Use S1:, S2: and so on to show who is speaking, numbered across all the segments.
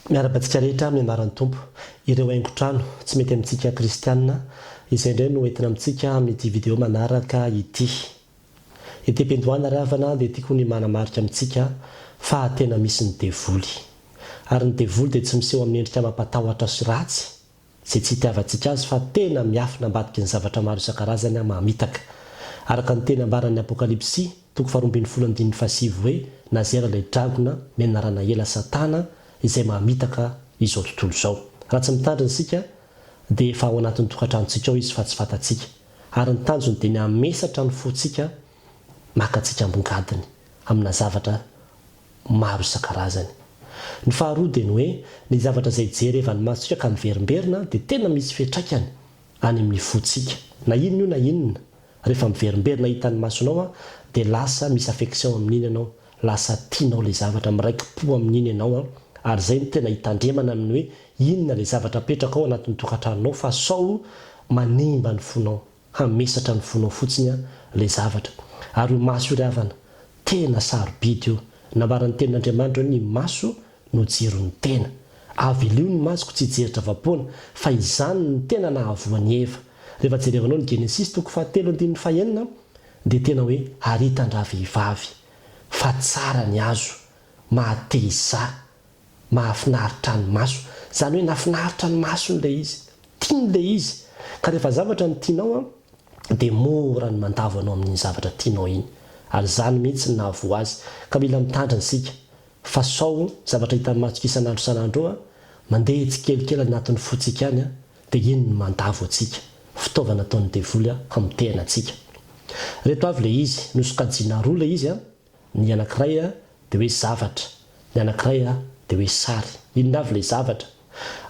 S1: Miarabantsika rehetra amin'ny anaran'ny Tompo. Ireo haingo trano tsy mety amintsika Kristiana izay indray no entina amintsika amin'ity vidéo manaraka ity. Ity pendohana ravana dia tiako ny manamarika amintsika fa tena misy ny devoly. Ary ny devoly dia tsy miseho amin'ny endrika mampatahotra sy ratsy izay tsy hitiavantsika azy fa tena miafina ambadiky ny zavatra maro isan-karazany mamitaka. Araka ny teny ambaran'ny Apokalipsy 2:7 hoe nazera ilay dragona menarana ela Satana izay mamitaka izao tontolo izao. Raha tsy mitandrina isika dia efa ao anatin'ny tokatranontsika ao izy fa tsy fantatsika. Ary ny tanjony dia ny hamesatra ny fotsika makatsika ambongadiny amina zavatra maro isan-karazany. Ny faharoa dia ny hoe ny zavatra izay jery evan'ny masontsika ka miverimberina dia tena misy fiantraikany any amin'ny fotsika. Na inona io na inona. Rehefa miverimberina hitan'ny masonao dia lasa misy affection amin'iny ianao, lasa tianao ilay zavatra, miraiki-po amin'iny ianao ary izay no tena hitandremana amin'ny hoe inona ilay zavatra apetraka ao anatin'ny tokatranonao fa sao manimba ny fonao, hamesatra ny fonao fotsiny ilay zavatra. Ary io maso io ravana tena sarobidy io. Nambaran'ny tenin'Andriamanitra ny maso no jiron'ny tena. Avy ilio ny masoko tsy hijeritra vapoana fa izany ny tena nahavoan'ny Eva. Rehefa jerevanao ny Genesis 3:7-9 dia tena hoe aritan-draha vehivavy fa tsara ny azo, mahateza, mahafinaritra ny maso. Izany hoe nafinaritra ny maso n'ilay izy, tian'ilay izy. Ka rehefa zavatra ny tianao dia mora ny mandavo anao amin'ny zavatra tianao iny. Ary izany mihitsy ny nahavo azy. Ka mila mitandrina isika fa sao zavatra hitan'ny masoko isan'andro isan'andro mandeha tsikelikely anatin'ny fotsika any dia iny ny mandavo antsika. Fitaovana ataon'ny devoly hamitehana antsika. Reto avy ilay izy nosokajiana roa ilay izy ny anankiray dia hoe zavatra, ny anankiray dia hoe sary. Inona avy ilay zavatra?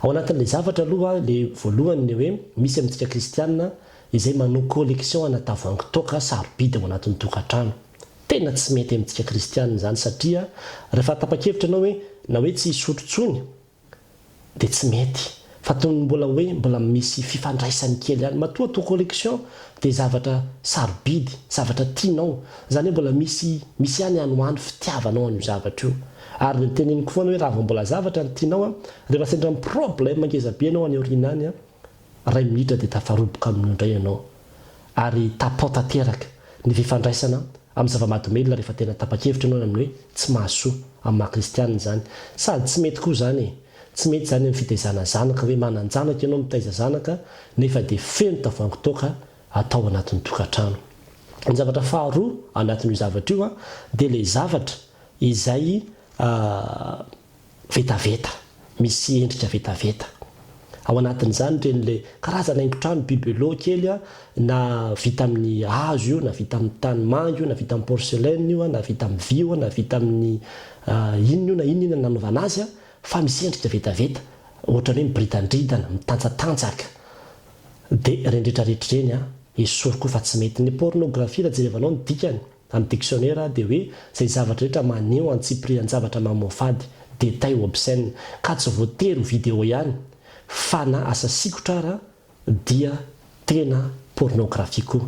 S1: Ao anatin'ilay zavatra aloha ilay voalohany hoe misy amintsika Kristiana izay manao collection ana tavoahangy toaka sarobidy ao anatin'ny tokatrano. Tena tsy mety amintsika Kristiana izany satria rehefa tapa-kevitra anao hoe na hoe tsy hisotrotsony dia tsy mety. Fa tony mbola misy fifandraisany kely ihany. Matoa atao collection dia zavatra sarobidy, zavatra tianao. Izany hoe mbola misy ihany anohany fitiavanao an'io zavatra io. Ary ny teneniko foana hoe raha vao mbola zavatra ny tianao rehefa sendra ny problème ngezabe ianao any aoriana any ray minitra dia tafaroboka amin'io indray ianao. Ary tapao tanteraka ny fifandraisana amin'ny zava-mahadomelina rehefa tena tapa-kevitra ianao amin'ny hoe tsy mahasoa amin'ny maha-kristiana izany. Sady tsy mety koa izany Tsy mety izany amin'ny fitaizana zanaka hoe manan-janaka ianao mitaiza zanaka nefa dia feno tavoahangy toaka atao anatin'ny tokatrano. Ny zavatra faharoa anatin'io zavatra io dia ilay zavatra izay vetaveta, misy endrika vetaveta. Ao anatin'izany ren'ilay karazana haingo-trano bibelô kely na vita amin'ny hazo io, na vita amin'ny tanimanga io, na vita amin'ny porcelaine io, na vita amin'ny vy io, na vita amin'ny inona io na inona nanaovana azy fa misy endrika vetaveta ohatran'ny hoe mibridan-dridana, mitantsatantsaka. Dia rendretrarehetra ireny esoriko koa fa tsy mety. Ny pornographie raha jerevanao ny dikany amin'ny dictionnaire dia hoe izay zavatra rehetra maneho antsiprihan-javatra mamofady, détail obscène, ka tsy voatery vidéo ihany fa na asa sikotra ara dia tena pornographie koa.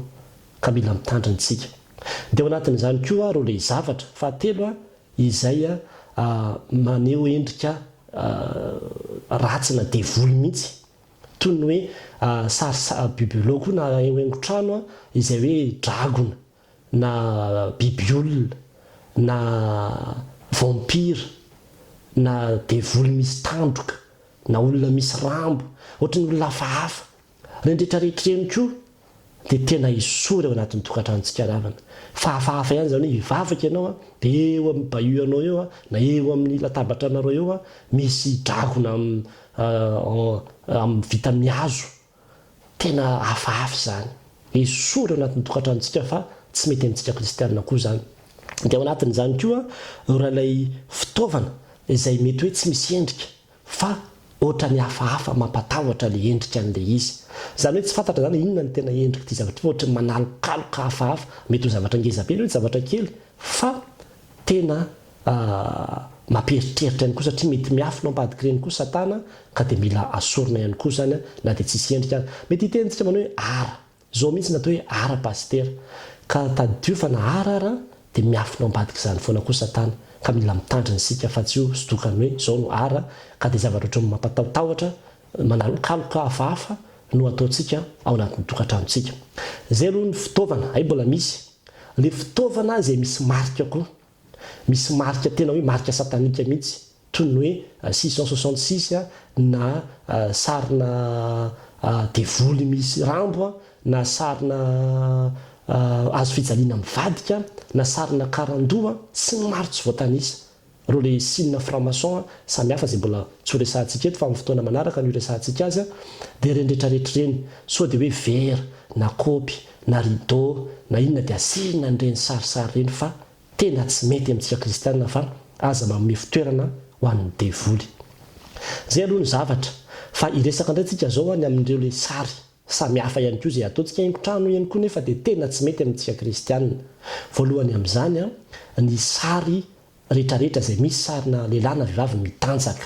S1: Ka mila mitandrina isika. Dia ao anatin'izany koa ireo ilay zavatra fahatelo izay maneho endrika ratsy na devoly mihitsy. Toy ny hoe sary bibelô koa na haingo-trano izay hoe dragona na bibiolona na vampira na devoly misy tandroka na olona misy rambo ohatran'ny olona hafahafa. Rendretrarehetra ireny koa dia tena isory ao anatin'ny tokatranontsika ravana. Fa hafahafa ihany izany hoe hivavaka ianao dia eo amin'ny bahut anao eo na eo amin'ny latabatra anareo eo misy dragona vita amin'ny hazo. Tena hafahafa izany. Isory ao anatin'ny tokatranontsika fa tsy mety amintsika Kristiana koa izany. Dia ao anatin'izany koa rahalay fitaovana izay mety hoe tsy misy endrika fa ohatran'ny hafahafa mampatahotra ilay endrika an'ilay izy. Izany hoe tsy fantatra izany inona ny tena endrika ity zavatra fa ohatran'ny manalokaloka hafahafa. Mety ho zavatra ngezabe hoe zavatra kely fa tena mamperitreritra ihany koa satria mety miafina ambadiky ireny koa Satana ka dia mila asorina ihany koa izany na dia tsisy endrika. Mety hitentsika manao hoe ara. Izao mihitsy natao hoe ara pastera. Ka tadidio fa na ara dia miafina ambadiky izany foana koa Satana. ka mila mitandrina isika fa tsy io sitokany hoe zao no ara ka dia zavatra ohatry mampatahotahotra manalokaloka hafahafa no ataontsika ao anatin'ny tokatranontsika. Zay aloha ny fitaovana ay mbola misy le fitaovana zay misy marika koa, misy marika tena hoe marika satanika mihitsy toy ny hoe 666 na sarina devoly misy rambo na sarina azo fijaliana mivadika na sarina karandoa sy ny maro tsy voatanisa ro le sinina franc-maçon samy hafa zay mbola tsy ho resahantsika eto fa amin'ny fotoana manaraka no resahantsika azy dia renydretrarehetra reny so dia hoe vera na kopy na rideau na inona dia asina nireny sarisary reny fa tena tsy mety amintsika kristiana fa aza manome fitoerana ho an'ny devoly. Zay aloha ny zavatra fa iresaka indray tsika zao ny amin'ireo le sary samy hafa ihany koa zay ataontsika haingo-trano ihany koa nefa dia tena tsy mety amintsika kristiana. Voalohany amin'izany ny sary rehetrarehetra zay misy sarina lehilahy na vehivavy mitanjaka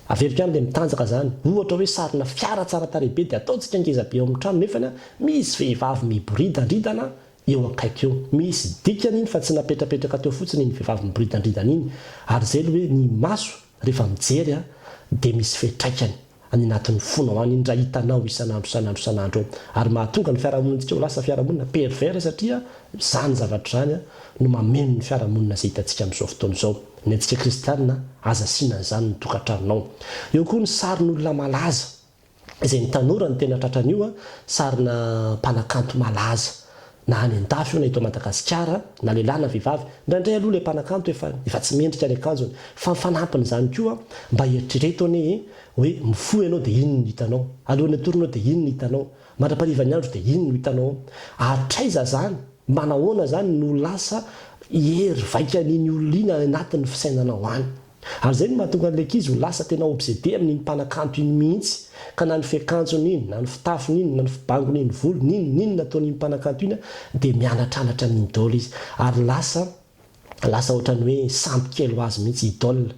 S1: averiko ihany le mitanjaka zany ohatra hoe sarina fiara tsara tarehibe dia ataontsika ngezabe ao amin'ny trano nefa misy vehivavy miboridandridana eo akaiky eo, misy dikany iny fa tsy napetrapetraka teo fotsiny ny vehivavy miboridandridana iny ary zay hoe ny maso rehefa mijery dia misy fetraikany any anatin'ny fonao any indra hitanao isanandro ary mahatonga ny fiarahamonitsika ho lasa fiarahamonina pervers satria zany zavatra zany no mameno ny fiarahamonina zay hitantsika amin'izao fotoana izao. Ny antsika kristiana aza sinany zany ny tokatranonao. Eo koa ny sarin'olona malaza izay ny tanora ny tena tratran'io sarina mpanakanto malaza na any an-dafy io na eto Madagasikara na lehilahy na vehivavy indraindray aloha le mpanakanto efa tsy mendrika ny akanjony fa mifanampiny zany koa mba eritrereto anie hoe mifohy ianao dia ino no hitanao, alohan'ny atoronao dia ino no hitanao, mandraparivany andro dia ino no hitanao. Atraiza zany manahoana zany no lasa hery vaika n'iny olona anatin'ny fisainanao any ary zay no mahatonga an'ilay ankizy ho lasa tena obsédé amin'iny mpanakanto iny mihitsy ka na ny fiakanjony iny na ny fitafiny iny na ny fibangony iny volony iny niny nataon'iny mpanakanto iny dia mianatranatra amin'ny idôly izy ary lasa ohatrany hoe sampykelo azy mihitsy idôle,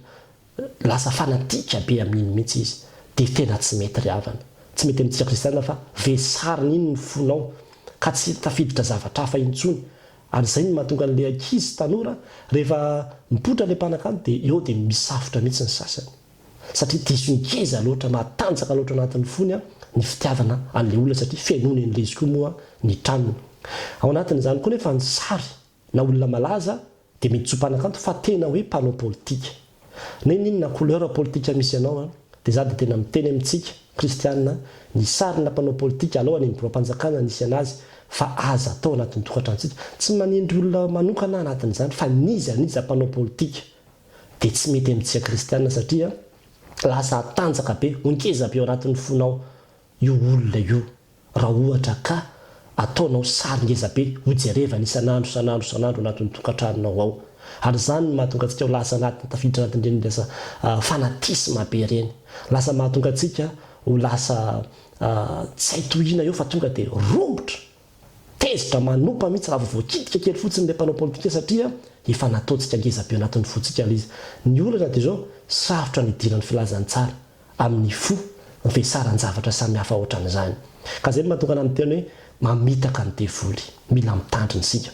S1: lasa fanatika be amin'iny mihitsy izy dia tena tsy mety ry havana, tsy mety amintsika kristiana fa vesarina iny ny fonao ka tsy tafiditra zavatra hafa intsony ary zay no mahatonga an'ilay ankizy tanora rehefa mipotra le mpanakanto dia eo dia misafotra mihitsy ny sasany satria diso-nkeza loatra matanjaka loatra anatin'ny fony ny fitiavana an'ilay olona satria fiainony an'ilay izy koa moa ny tranony. Ao anatin'izany koa nefa ny sary na olona malaza dia mety tsy ho mpanakanto fa tena hoe mpanao politika na inona na couleur politika misy ianao dia za dia tena miteny amintsika kristiana ny sarina mpanao politika aloha ny mpirom-panjakana nisy anazy fa aza atao anatin'ny tokatranontsika tsy manindry olona manokana anatin'izany fa niza mpanao politika dia tsy mety amintsika kristiana satria lasa atanjaka be onkeza be ao anatin'ny fonao io olona io raha ohatra ka ataonao sary ngeza be hojerevana isanandro anatin'ny tokatranonao ao ary zany no mahatonga antsika ho lasa anatin'ny tafiditra anatin'ireny lasa fanatisma be reny, lasa mahatonga antsika ho lasa tsy haitohina eo fa tonga dia rombotra tezitra manompa mihitsy raha voakitika kely fotsiny le mpanao politika satria efa nataontsika ngeza be anatin'ny fotsika izy. Ny olana dia zao sarotra ny idirany filazany tsara amin'ny fo vesaran-javatra samy hafa ohatran'izany ka zay no mahatonga ana miteny hoe mamitaka ny devoly mila mitandrina isika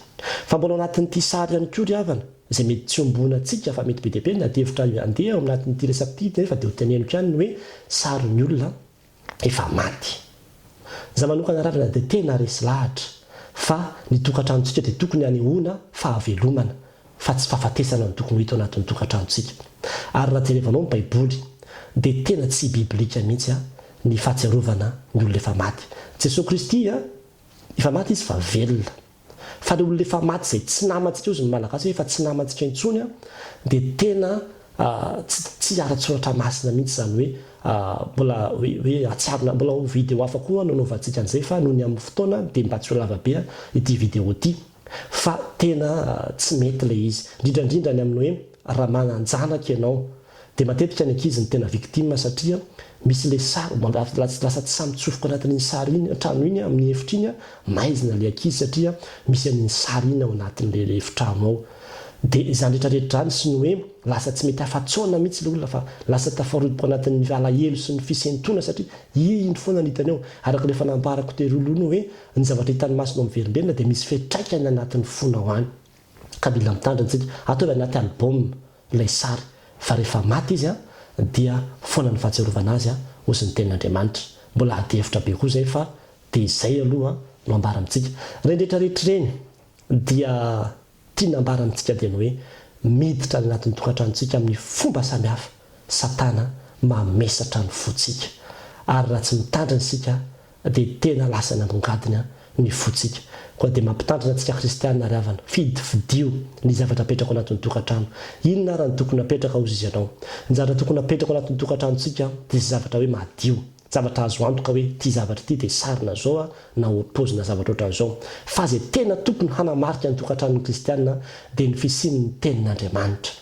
S1: fa mbola anatin'ity sary ihany koa ry havana izay mety tsy ombona antsika fa mety be dia be ny adevitra andeha ao anatin'ity resaka ity nefa dia ho teneniko ihany hoe sarin'ny olona efa maty. Za manokana ravina dia tena resy lahatra fa ny tokatranontsika dia tokony hanehoana fahavelomana fa tsy fahafatesana ny tokony hito anatin'ny tokatranontsika ary raha jerevanao ny baiboly dia tena tsy biblika mihitsy ny fahatsiarovana ny olona efa maty. Jesosy Kristy efa maty izy fa velona fa ilay olona efa maty izay tsy namantsika io izy ny malagasy efa tsy namantsika intsony dia tena tsy ara-tsoratra masina mihitsy zany hoe mbola hoe atsiarona mbola video hafa koa nanaovantsika an'izay fa noho ny amin'ny fotoana dia mba tsy ho lavabe ity video ity fa tena tsy mety ilay izy indrindrandrindra ny amin'ny hoe raha mananjanaka ianao dia matetika ny ankizy ny tena victime satria misy le sary lasa tsy samy tsofoka anatin'iny sary iny trano iny amin'ny efitra iny maizina le ankizy satria misy an'iny sary iny ao anatin'le efitrano ao dia izany rehetrarehetra zany sy ny hoe lasa tsy mety afa-tsaona mihitsy le olona fa lasa tafarodiko anatin'ny alahelo sy ny fisentona satria iny foana ny hitany eo araka le fanambarako terolono hoe ny zavatra hitany masonao miverimberina dia misy fetraikany anatin'ny fonao any ka mila mitandrina tsika ataovy anaty album ilay sary fa rehefa maty izy dia foana ny fahatserovana azy ozy ny tenin'Andriamanitra. Mbola ady hevitra be koa zay fa dia izay aloha no ambara amintsika. Rehetrarehetra reny dia tiana ambara amintsika dia ny hoe miditra ny anatin'ny tokatranontsika amin'ny fomba samihafa Satana mamesatra ny fotsika, ary raha tsy mitandrina isika dia tena lasa nanongadina ny fotsika. Koa dia mampitandrina antsika Kristiana ry havana, fidio ny zavatra apetraka ao anatin'ny tokatrano. Inona raha ny tokony apetraka ozy izy ianao? Ny zavatra tokony apetraka ao anatin'ny tokatranontsika dia zavatra hoe madio, zavatra azo antoka hoe ty zavatra ity dia sarina zao na opozina zavatra ohatran'izao. Fa zay tena tokony hanamarika ny tokatranon'ny Kristiana dia ny fisian'ny tenin'Andriamanitra.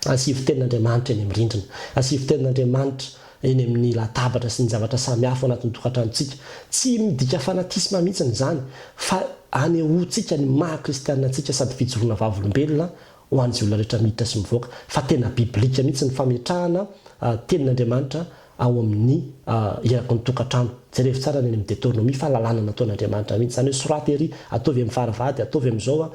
S1: Asivy tenin'Andriamanitra eny amin'ny rindrina, asivy tenin'Andriamanitra eny amin'ny latabatra sy ny zavatra samihafa ao anatin'ny tokatranontsika. Tsy midika fanatisma mihitsy zany, fa anehoantsika ny maha Kristianantsika sady fijoroana vavolombelona ho an'izay olona rehetra miditra sy mivoaka. Fa tena biblika mihitsy ny fametrahana tenin'Andriamanitra ao amin'ny eraky ny tokatrano. Jerevy tsara ny amin'ny Deutéronomie fa lalàna nataon'Andriamanitra mihitsy. Zany hoe soraty ery ataovy amin'ny faravady, ataovy amin'izao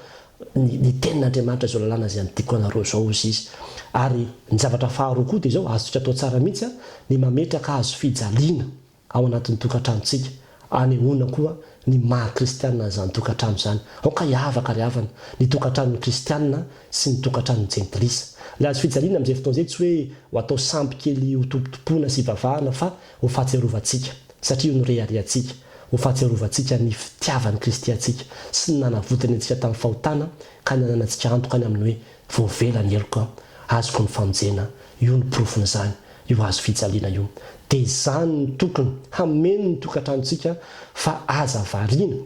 S1: ny tenin'Andriamanitra izao lalàna izay antiako anareo zao izy izy. Ary ny zavatra faharoa koa dia izao azotsika atao tsara mihitsy ny mametraka hazo fijaliana ao anatin'ny tokatranontsika. Anehoana koa ny maha Kristiana zany tokatrano zany. Aoka hiavaka ry havana ny tokatranon'ny Kristiana sy ny tokatranon'ny jentilisa. Ilay hazo fijaliana amin'izay fotoana izay tsy hoe ho atao sampy kely ho tompotompoana sy hivavahana, fa ho fahatsiarovantsika satria no reharehantsika, ho fahatsiarovantsika ny fitiavan'ny Kristy antsika sy ny nanavotany antsika tamin'ny fahotana ka ny ananantsika antoka any amin'ny hoe voavelany eloka azoko ny famonjena. Io ny profon'izany io hazo fijaliana io. Dia izany ny tokony hameno ny tokatranontsika fa aza variana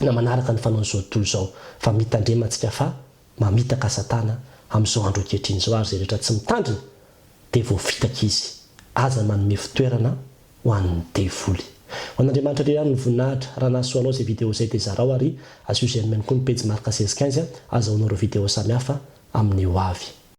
S1: na manaraka ny fanaon'izao tontolo izao, fa mitandremantsika fa mamitaka Satana amin'izao andro ankehitriny izao. Ary zay rehetra tsy mitandrina dia voavitaka izy, aza manome fitoerana ho an'ny devoly. Ho an'Andriamanitra irery ihany ny voninahitra. Raha nahasoanao izay video izay dia zarao ary azo izay nomeny koa ny pejy Marka 16:15 azahoanao ireo video samihafa amin'ny ho avy.